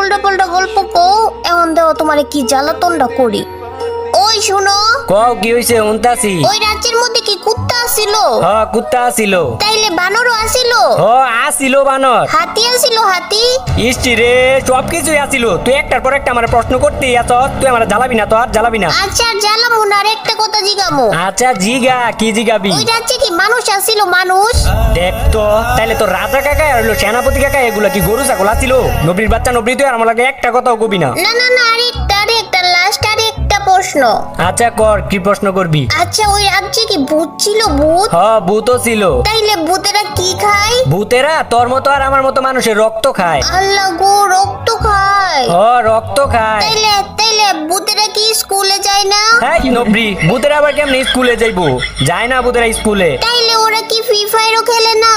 উল্টো পাল্টা গল্প কও, এখন দেও তোমারে কি জ্বালাতনটা করি। ওই শুনো, কও কি হইছে? উনতাছি। ওই রাজ্যের মধ্যে কি কুত্তা আসিল? কুত্তা আসিল। তাইলে বানরও আসিল? আসিল বানর। হাতি আসিল? হাতি? ইষ্টি রে, সবকিছুই আসিল। তুই একটার পর একটা আমার প্রশ্ন করতেই আছ। তুই আমার জ্বালাবি না, তো আর জ্বালাবি না। আচ্ছা জ্বালামু না, আর একটা কথা জিগামু। আচ্ছা জিগা, কি জিগাবি? ওই রাজ্যে কি মানুষ আসিল? মানুষ? দেখ তো, তাইলে তো রাজা কাকা আর হলো সেনাপতি কাকা এগুলা কি গরু ছাগল আসিল? নবীর বাচ্চা নবী, তুই আর আমার লাগে একটা কথাও কবি না। না না না, আরেকটা লাস্ট আরেকটা প্রশ্ন। আচ্ছা কর, কি প্রশ্ন করবি? আচ্ছা ওই রাজ্যে কি ভূত ছিল? ভূত? ভূতও ছিল। তাইলে ভূতেরা কি খায়? ভূতেরা তোর মতো আর আমার মতো মানুষের রক্ত খায়। আল্লাহ গো, রক্ত খায়? রক্ত খায়। তাইলে তাইলে ভূতেরা কি স্কুলে যায় না? হ্যাঁ নবী, ভূতেরা আবার কেমনে স্কুলে যাইবো? যায় না ভূতেরা স্কুলে। তাইলে ওরা কি ফ্রি ফায়ারও খেলে না?